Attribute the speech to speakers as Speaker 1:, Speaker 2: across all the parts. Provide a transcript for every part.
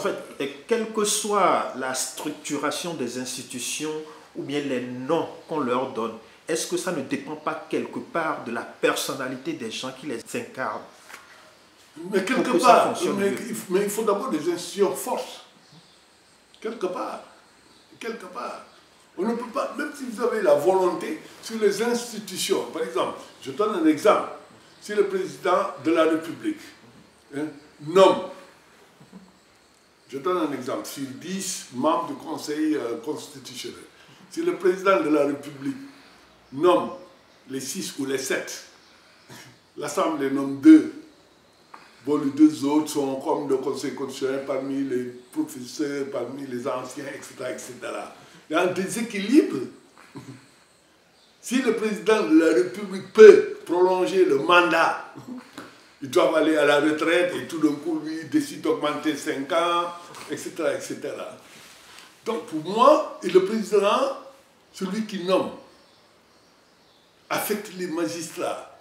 Speaker 1: fait, quelle que soit la structuration des institutions ou bien les noms qu'on leur donne, est-ce que ça ne dépend pas quelque part de la personnalité des gens qui les incarnent?
Speaker 2: Mais quelque part, mais il faut d'abord des institutions fortes. Quelque part. Quelque part. On ne peut pas, même si vous avez la volonté, sur les institutions, par exemple, je donne un exemple, si le président de la République nomme, je donne un exemple, sur 10 membres du Conseil constitutionnel, si le président de la République nomme les 6 ou les 7, l'Assemblée nomme 2, bon, les 2 autres sont comme le Conseil constitutionnel parmi les professeurs, parmi les anciens, etc., etc. Il y a un déséquilibre. Si le président de la République peut prolonger le mandat, ils doivent aller à la retraite et tout d'un coup, lui, décide d'augmenter 5 ans, etc., etc. Donc, pour moi, et le président, celui qui nomme, affecte les magistrats.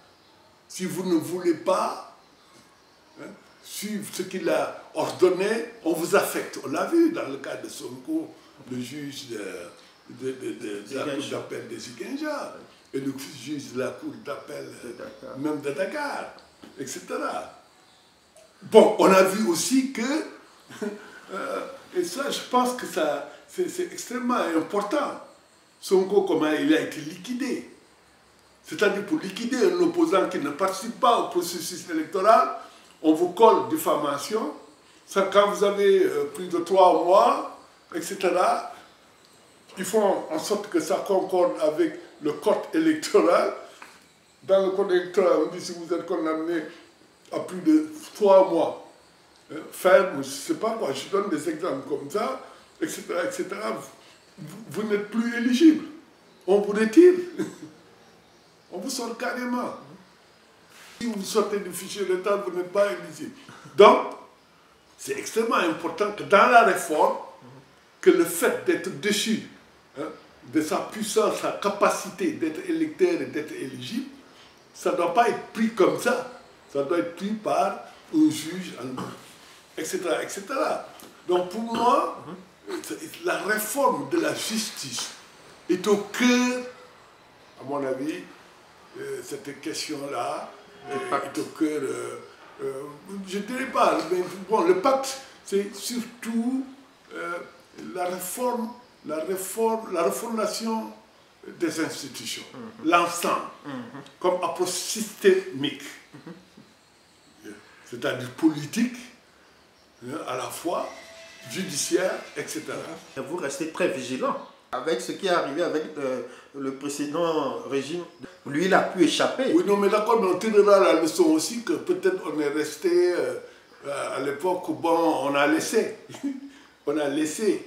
Speaker 2: Si vous ne voulez pas suivre ce qu'il a ordonné, on vous affecte. On l'a vu dans le cas de Sonko, le juge de la cour d'appel de Ziguinchor et le juge de la cour d'appel même de Dakar, etc. Bon, on a vu aussi que, et ça je pense que c'est extrêmement important, Sonko, comment il a été liquidé. C'est-à-dire pour liquider un opposant qui ne participe pas au processus électoral, on vous colle diffamation. Ça, quand vous avez plus de 3 mois, etc., ils font en sorte que ça concorde avec le code électoral. Dans le code électoral, on dit si vous êtes condamné à plus de 3 mois, ferme, je ne sais pas quoi, je donne des exemples comme ça, etc., etc., vous n'êtes plus éligible. On vous retire. On vous sort carrément. Si vous sortez du fichier électoral, vous n'êtes pas éligible. Donc, c'est extrêmement important que dans la réforme, que le fait d'être déchu de sa puissance, sa capacité d'être électeur et d'être éligible, ça ne doit pas être pris comme ça. Ça doit être pris par un juge, etc., etc. Donc pour moi, la réforme de la justice est au cœur, à mon avis, cette question-là est au cœur, je ne dirais pas, mais bon, le pacte, c'est surtout la refondation des institutions, l'ensemble, comme approche systémique, c'est-à-dire politique, à la fois judiciaire, etc.
Speaker 1: Vous restez très vigilant avec ce qui est arrivé avec le précédent régime. Lui, il a pu échapper.
Speaker 2: Oui, non, mais d'accord, mais on tirera la leçon aussi que peut-être on est resté à l'époque où, bon, on a laissé. On a laissé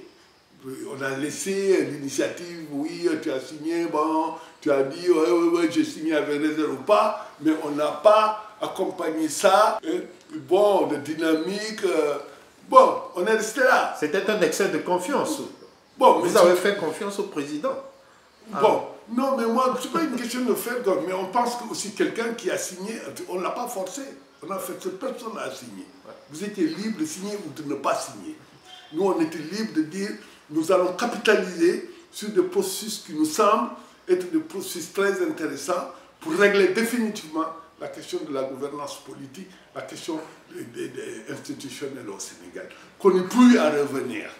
Speaker 2: l'initiative, oui, tu as signé, bon, tu as dit, ouais, j'ai signé avec réserve ou pas, mais on n'a pas accompagné ça, bon, de dynamique, bon, on est resté là.
Speaker 1: C'était un excès de confiance.
Speaker 2: Bon,
Speaker 1: vous avez fait confiance au président.
Speaker 2: Bon, non, mais moi, ce n'est pas une question de faire, mais on pense que aussi quelqu'un qui a signé, on ne l'a pas forcé. On a fait, cette personne a signé. Vous étiez libre de signer ou de ne pas signer. Nous, on était libre de dire, nous allons capitaliser sur des processus qui nous semblent être des processus très intéressants pour régler définitivement la question de la gouvernance politique, la question institutionnelle au Sénégal. Qu'on n'ait plus à revenir.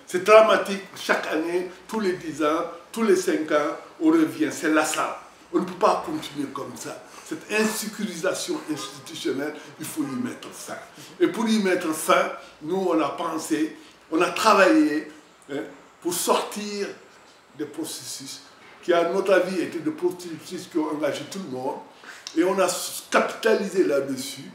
Speaker 2: C'est dramatique, chaque année, tous les 10 ans, tous les 5 ans, on revient, c'est lassant. On ne peut pas continuer comme ça. Cette insécurisation institutionnelle, il faut y mettre fin. Et pour y mettre fin, nous, on a pensé, on a travaillé pour sortir des processus qui, à notre avis, étaient des processus qui ont engagé tout le monde. Et on a capitalisé là-dessus,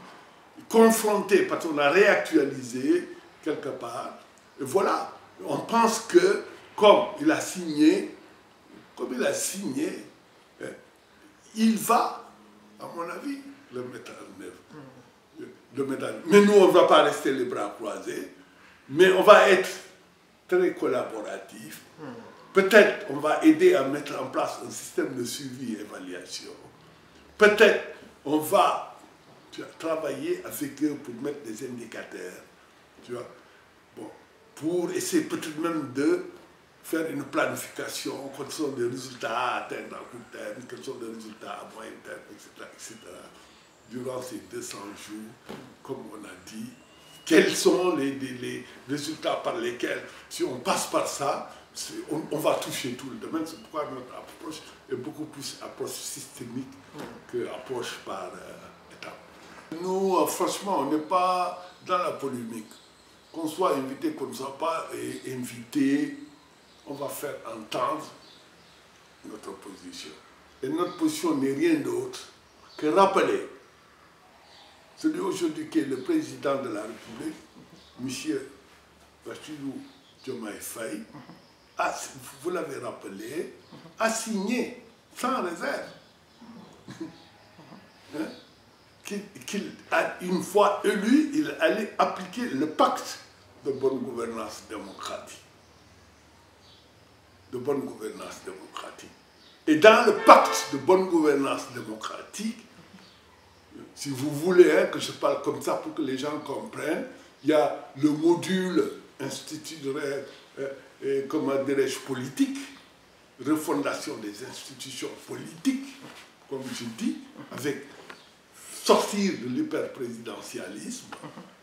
Speaker 2: confronté, parce qu'on a réactualisé quelque part. Et voilà, on pense que, comme il a signé, il va, à mon avis, le mettre en œuvre. Mais nous, on ne va pas rester les bras croisés, mais on va être très collaboratif. Peut-être on va aider à mettre en place un système de suivi et évaluation. Peut-être on va travailler avec eux pour mettre des indicateurs, tu vois, pour essayer peut-être même de faire une planification, quels sont les résultats à atteindre à court terme, quels sont les résultats à moyen terme, etc., etc. Durant ces 200 jours, comme on a dit, quels sont les résultats par lesquels, si on passe par ça, on va toucher tout le domaine. C'est pourquoi notre approche est beaucoup plus approche systémique que approche par étape. Nous, franchement, on n'est pas dans la polémique. Qu'on soit invité, qu'on ne soit pas invité, on va faire entendre notre position. Et notre position n'est rien d'autre que rappeler celui aujourd'hui qui est le président de la République, M. Bassirou Diomaye Faye, vous l'avez rappelé, a signé sans réserve qu'il a une fois élu, il allait appliquer le pacte de bonne gouvernance démocratique. De bonne gouvernance démocratique. Et dans le pacte de bonne gouvernance démocratique, si vous voulez que je parle comme ça pour que les gens comprennent, il y a le module institutionnel, comment dirais-je, politique, refondation des institutions politiques, comme je dis, avec sortir de l'hyperprésidentialisme.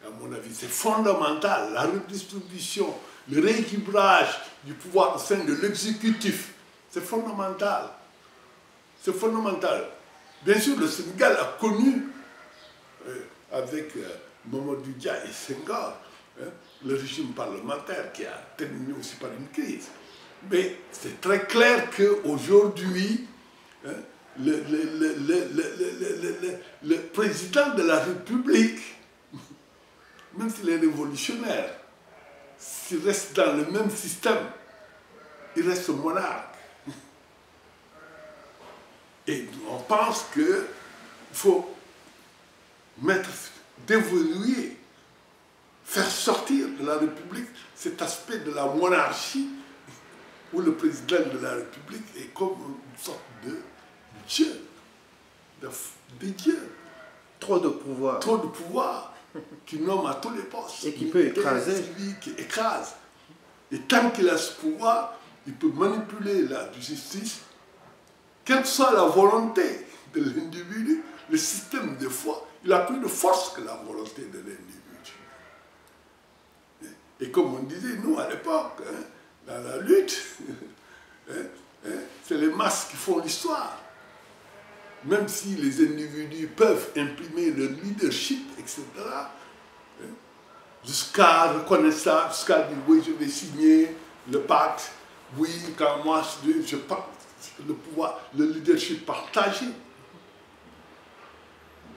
Speaker 2: À mon avis, c'est fondamental. La redistribution, le rééquilibrage du pouvoir au sein de l'exécutif, c'est fondamental. C'est fondamental. Bien sûr, le Sénégal a connu, avec Mamadou Dia et Senghor, le régime parlementaire qui a terminé aussi par une crise. Mais c'est très clair qu'aujourd'hui, le président de la République, même s'il est révolutionnaire, s'il reste dans le même système, il reste monarque. Et on pense qu'il faut déverrouiller, faire sortir de la République cet aspect de la monarchie où le président de la République est comme une sorte de Dieu, de Dieu.
Speaker 1: Trop de pouvoir.
Speaker 2: Trop de pouvoir, qui nomme à tous les postes.
Speaker 1: Et qui peut écraser.
Speaker 2: Qui écrase. Et tant qu'il a ce pouvoir, il peut manipuler la justice, quelle que soit la volonté de l'individu, le système de foi, il a plus de force que la volonté de l'individu. Et comme on disait, nous, à l'époque, dans la lutte, c'est les masses qui font l'histoire. Même si les individus peuvent imprimer leur leadership, etc., jusqu'à reconnaître ça, jusqu'à dire oui, je vais signer le pacte, oui, quand moi je parle, le pouvoir, le leadership partagé.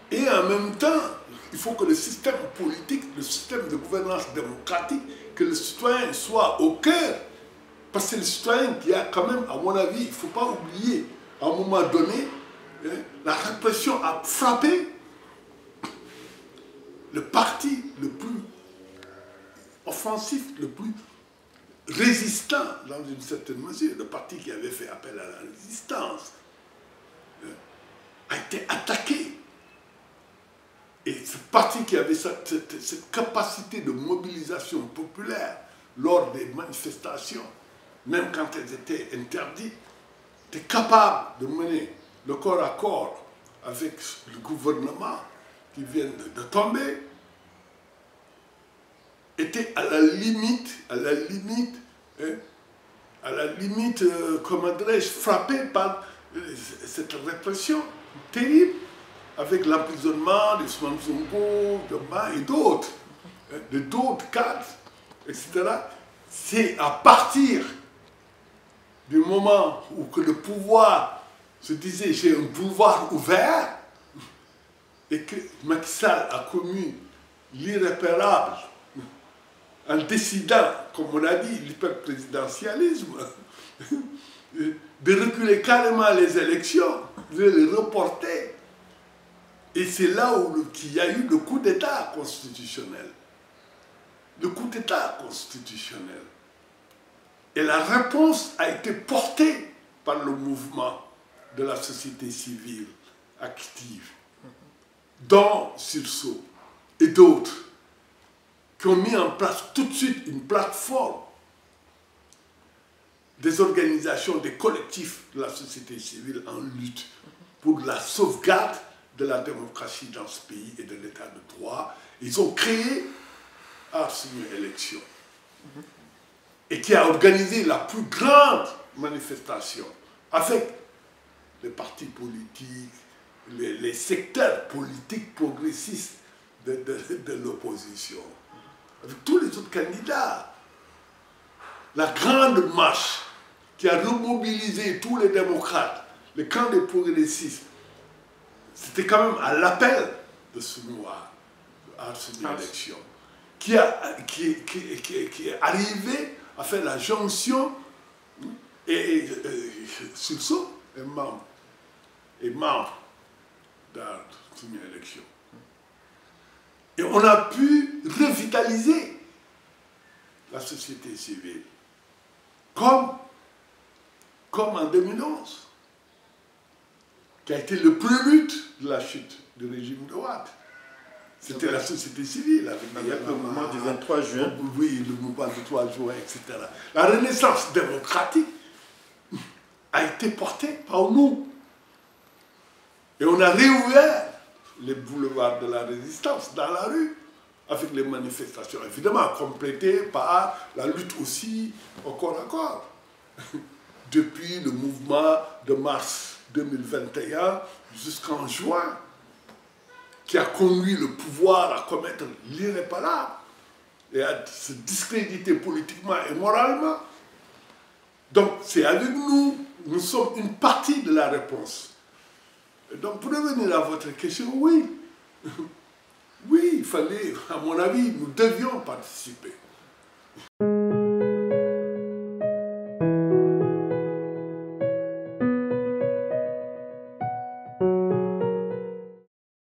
Speaker 2: Et en même temps, il faut que le système politique, le système de gouvernance démocratique, que le citoyen soit au cœur. Parce que c'est le citoyen qui a quand même, à mon avis, il ne faut pas oublier, à un moment donné, la répression a frappé le parti le plus offensif, le plus résistant dans une certaine mesure, le parti qui avait fait appel à la résistance, a été attaqué. Et ce parti qui avait cette capacité de mobilisation populaire lors des manifestations, même quand elles étaient interdites, était capable de mener le corps à corps avec le gouvernement qui vient de tomber, était à la limite, comment dirais-je, frappé par cette répression terrible, avec l'emprisonnement d'Ousmane Sonko, et d'autres, d'autres cadres, etc. C'est à partir du moment où que le pouvoir se disait j'ai un pouvoir ouvert et que Macky Sall a commis l'irréparable en décidant, comme on a dit, l'hyperprésidentialisme, de reculer carrément les élections, de les reporter. Et c'est là où il y a eu le coup d'État constitutionnel. Le coup d'État constitutionnel. Et la réponse a été portée par le mouvement de la société civile active, dont Sursaut et d'autres, qui ont mis en place tout de suite une plateforme des organisations, des collectifs de la société civile en lutte pour la sauvegarde de la démocratie dans ce pays et de l'état de droit. Ils ont créé Ars Élection et qui a organisé la plus grande manifestation avec les partis politiques, les secteurs politiques progressistes de l'opposition, avec tous les autres candidats. La grande marche qui a remobilisé tous les démocrates, les camps des progressistes, c'était quand même à l'appel de Sounoir, de Élection, qui est arrivé à faire la jonction et Silso est membre d'Arsène Élection. Et on a pu revitaliser la société civile, comme en 2011, qui a été le prélude de la chute du régime de Wade. C'était la société civile.
Speaker 1: Avec le mouvement du 23 juin.
Speaker 2: Oui, le mouvement du 3 juin, etc. La renaissance démocratique a été portée par nous. Et on a réouvert les boulevards de la résistance dans la rue, avec les manifestations, évidemment complétées par la lutte aussi au corps à corps. Depuis le mouvement de mars 2021 jusqu'en juin, qui a conduit le pouvoir à commettre l'irréparable et à se discréditer politiquement et moralement. Donc c'est avec nous, nous sommes une partie de la réponse. Et donc pour revenir à votre question, oui. Oui, il fallait, à mon avis, nous devions participer.